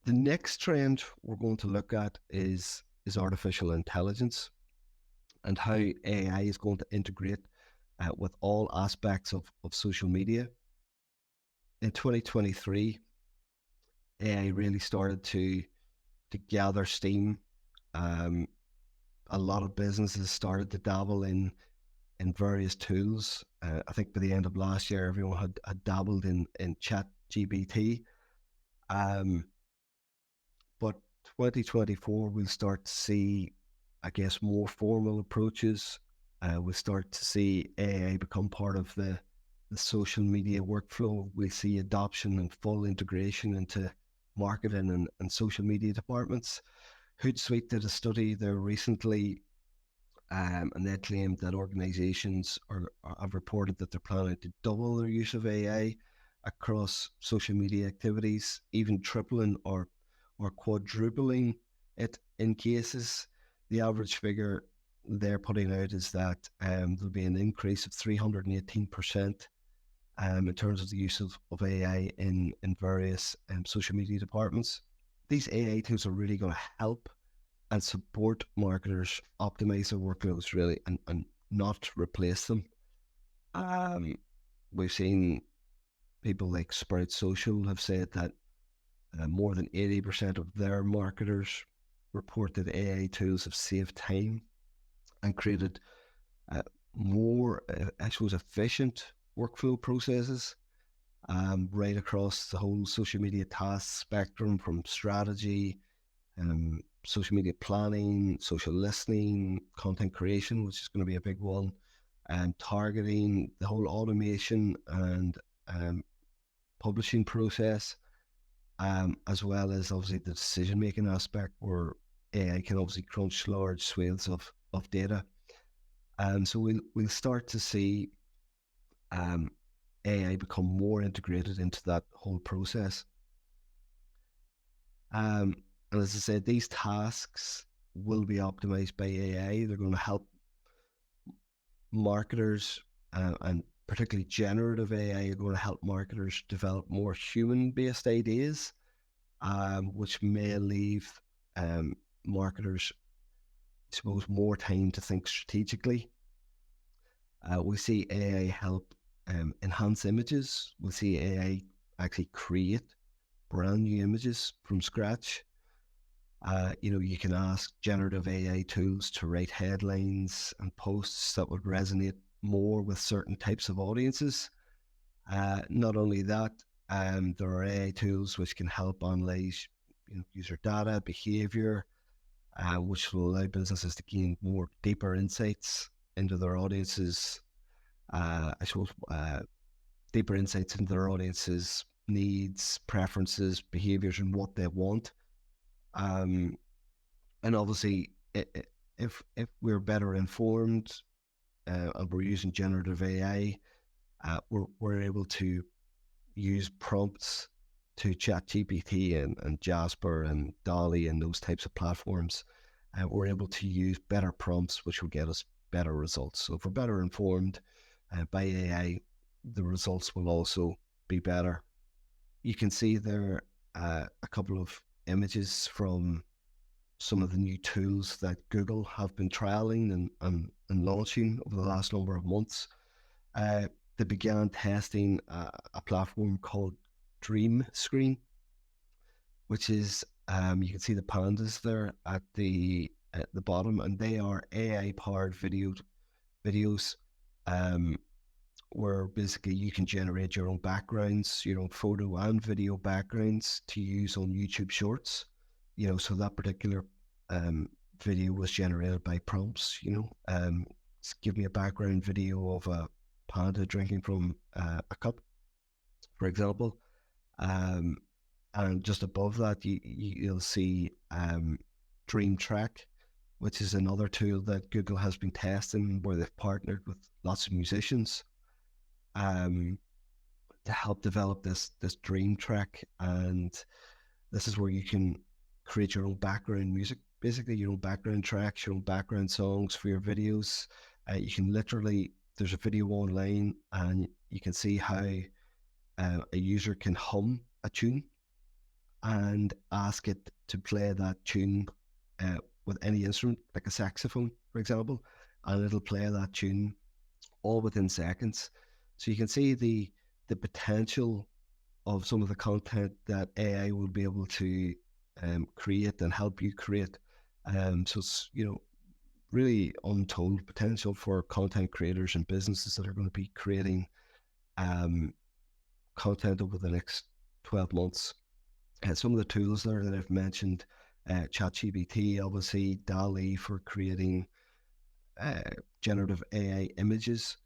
The next trend we're going to look at is artificial intelligence and how AI is going to integrate with all aspects of social media. In 2023, AI really started to gather steam. Um, a lot of businesses started to dabble in various tools. I think by the end of last year, everyone had dabbled in Chat GPT. Um, but 2024, we'll start to see, I guess, more formal approaches. We'll start to see AI become part of the social media workflow. We see adoption and full integration into marketing and social media departments. Hootsuite did a study there recently, and they claimed that organizations have reported that they're planning to double their use of AI across social media activities, even tripling or quadrupling it in cases. The average figure they're putting out is that there'll be an increase of 318% in terms of the use of AI in various social media departments. These AI tools are really going to help and support marketers optimize their workloads really and not replace them. Um, we've seen people like Sprout Social have said that more than 80% of their marketers report that AI tools have saved time and created uh, more, I suppose, efficient workflow processes right across the whole social media task spectrum from strategy, social media planning, social listening, content creation, which is going to be a big one, and targeting, the whole automation and publishing process, as well as obviously the decision making aspect where AI can obviously crunch large swathes of data. So we'll start to see um, AI become more integrated into that whole process. Um, and as I said, these tasks will be optimized by AI. They're going to help marketers, and particularly generative AI are going to help marketers develop more human-based ideas, which may leave marketers, I suppose, more time to think strategically. We see AI help enhance images. We see AI actually create brand new images from scratch. You can ask generative AI tools to write headlines and posts that would resonate more with certain types of audiences. Not only that, there are AI tools which can help analyze user data, behavior, which will allow businesses to gain more deeper insights into their audiences. I suppose deeper insights into their audiences' needs, preferences, behaviors, and what they want. Um, and obviously, if we're better informed and we're using generative AI, we're able to use prompts to ChatGPT and Jasper and Dolly and those types of platforms. We're able to use better prompts, which will get us better results. So if we're better informed by AI, the results will also be better. You can see there a couple of images from some of the new tools that Google have been trialing and launching over the last number of months. Uh, they began testing a platform called Dream Screen, which is you can see the pandas there at the bottom, and they are AI powered videos, um, where basically you can generate your own backgrounds, your own photo and video backgrounds to use on YouTube Shorts. So that particular video was generated by prompts. Give me a background video of a panda drinking from a cup, for example. Um, and just above that, you'll see Dream Track, which is another tool that Google has been testing, where they've partnered with lots of musicians um, to help develop this Dream Track. And this is where you can create your own background music, basically your own background tracks, your own background songs for your videos. You can literally, there's a video online, and you can see how a user can hum a tune, and ask it to play that tune with any instrument, like a saxophone, for example, and it'll play that tune all within seconds. So you can see the potential of some of the content that AI will be able to create and help you create. So it's, really untold potential for content creators and businesses that are going to be creating content over the next 12 months. Some of the tools there that I've mentioned, ChatGPT, obviously, DALL-E for creating generative AI images,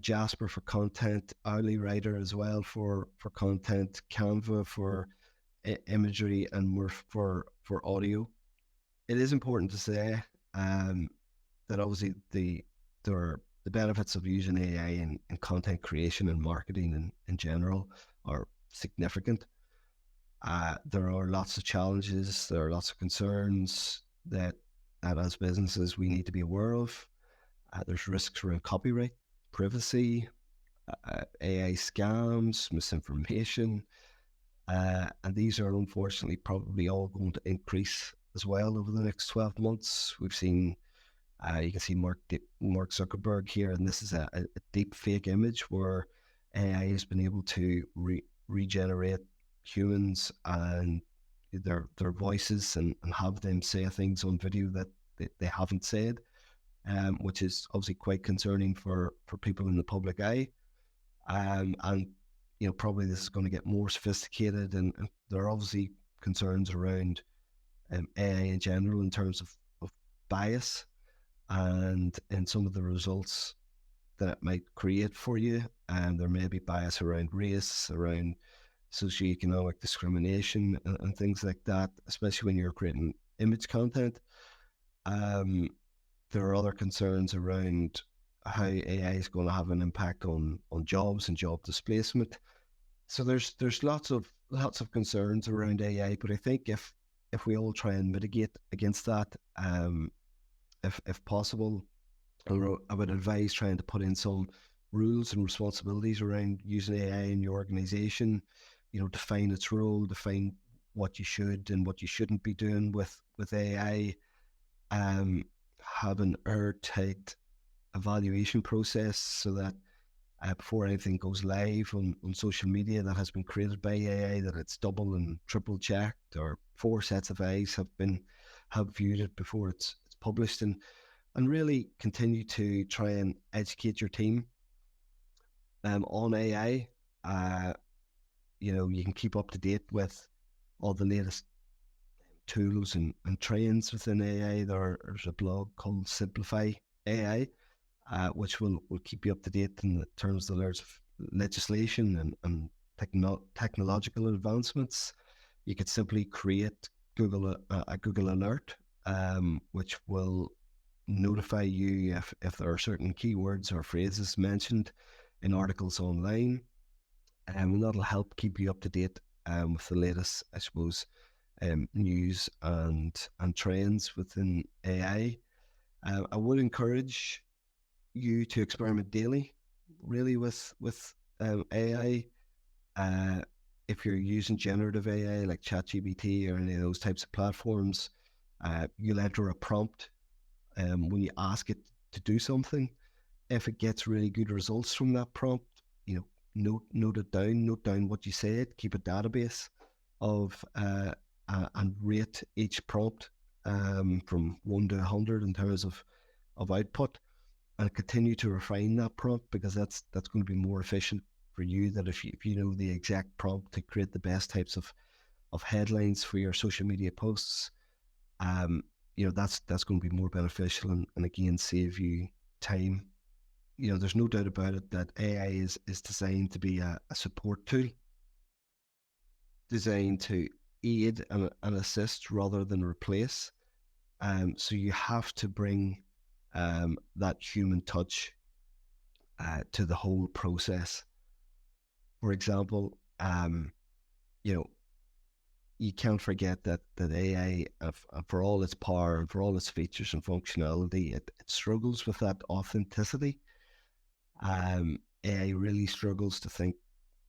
Jasper for content, Owly Writer as well for content, Canva for imagery, and more for audio. It is important to say that obviously the benefits of using AI in content creation and marketing in general are significant. There are lots of challenges, there are lots of concerns that as businesses we need to be aware of. There's risks around copyright, privacy, AI scams, misinformation, and these are unfortunately probably all going to increase as well over the next 12 months. We've seen, you can see Mark Zuckerberg here, and this is a deep fake image where AI has been able to regenerate humans and their voices and have them say things on video that they haven't said, which is obviously quite concerning for people in the public eye. And probably this is going to get more sophisticated, and there are obviously concerns around AI in general in terms of bias and in some of the results that it might create for you. And there may be bias around race, around socioeconomic discrimination, and things like that, especially when you're creating image content. There are other concerns around how AI is going to have an impact on jobs and job displacement. So there's lots of concerns around AI, but I think if we all try and mitigate against that, if possible, I would advise trying to put in some rules and responsibilities around using AI in your organization. Define its role, define what you should and what you shouldn't be doing with AI. Have an airtight evaluation process so that before anything goes live on social media that has been created by AI, that it's double and triple checked, or 4 sets of eyes have viewed it before it's published, and really continue to try and educate your team on AI. You can keep up to date with all the latest tools and trends within AI. There's a blog called Simplify AI, which will keep you up to date in terms of the legislation and technological advancements. You could simply create a Google alert, which will notify you if there are certain keywords or phrases mentioned in articles online, and that'll help keep you up to date with the latest, I suppose, news and trends within AI. I would encourage you to experiment daily, really, with AI. If you're using generative AI like ChatGPT or any of those types of platforms, you'll enter a prompt when you ask it to do something. If it gets really good results from that prompt, note it down, note down what you said, keep a database of and rate each prompt from 1 to 100 in terms of output, and continue to refine that prompt, because that's going to be more efficient for you. That if you know the exact prompt to create the best types of headlines for your social media posts, that's going to be more beneficial and again save you time. There's no doubt about it that AI is designed to be a support tool, designed to aid and assist rather than replace. So you have to bring that human touch to the whole process. For example, you can't forget that AI, for all its power and for all its features and functionality, it struggles with that authenticity. AI really struggles to think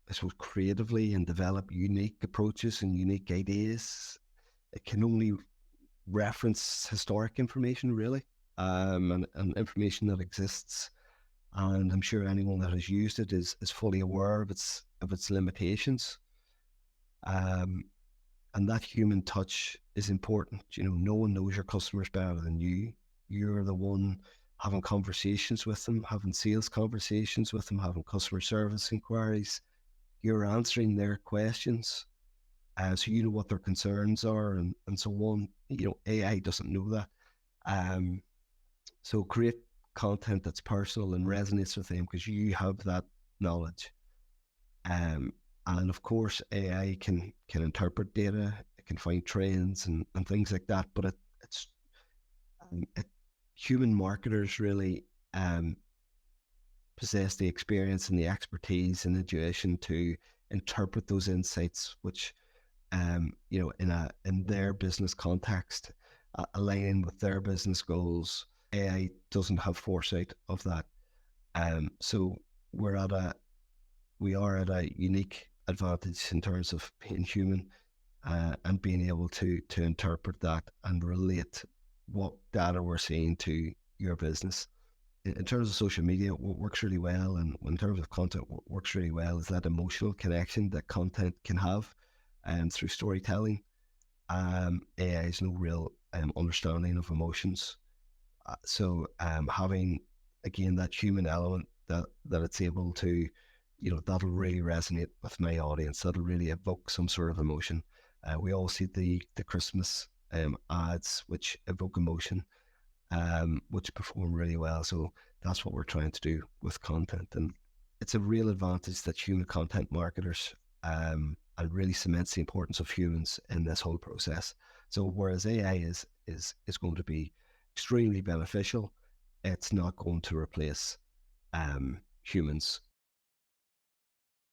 I suppose, creatively and develop unique approaches and unique ideas. It can only reference historic information, really, and information that exists. And I'm sure anyone that has used it is fully aware of its limitations. Um, and that human touch is important. You know, no one knows your customers better than you. You're the one having conversations with them, having sales conversations with them, having customer service inquiries. You're answering their questions, so you know what their concerns are, and so on. You know, AI doesn't know that. Um, so create content that's personal and resonates with them because you have that knowledge. Um, and of course, AI can interpret data, it can find trends and things like that. But it's it, human marketers really um, possess the experience and the expertise and intuition to interpret those insights, which you know, in their business context, aligning with their business goals. AI doesn't have foresight of that. So we're at a we are at a unique advantage in terms of being human, and being able to interpret that and relate what data we're seeing to your business. In terms of social media, what works really well, and in terms of content, what works really well is that emotional connection that content can have, through storytelling. AI has no real understanding of emotions. So having again that human element that it's able to, you know, that'll really resonate with my audience. That'll really evoke some sort of emotion. We all see the Christmas ads which evoke emotion, which perform really well. So that's what we're trying to do with content, and it's a real advantage that human content marketers, and really cements the importance of humans in this whole process. So whereas AI is going to be extremely beneficial, it's not going to replace humans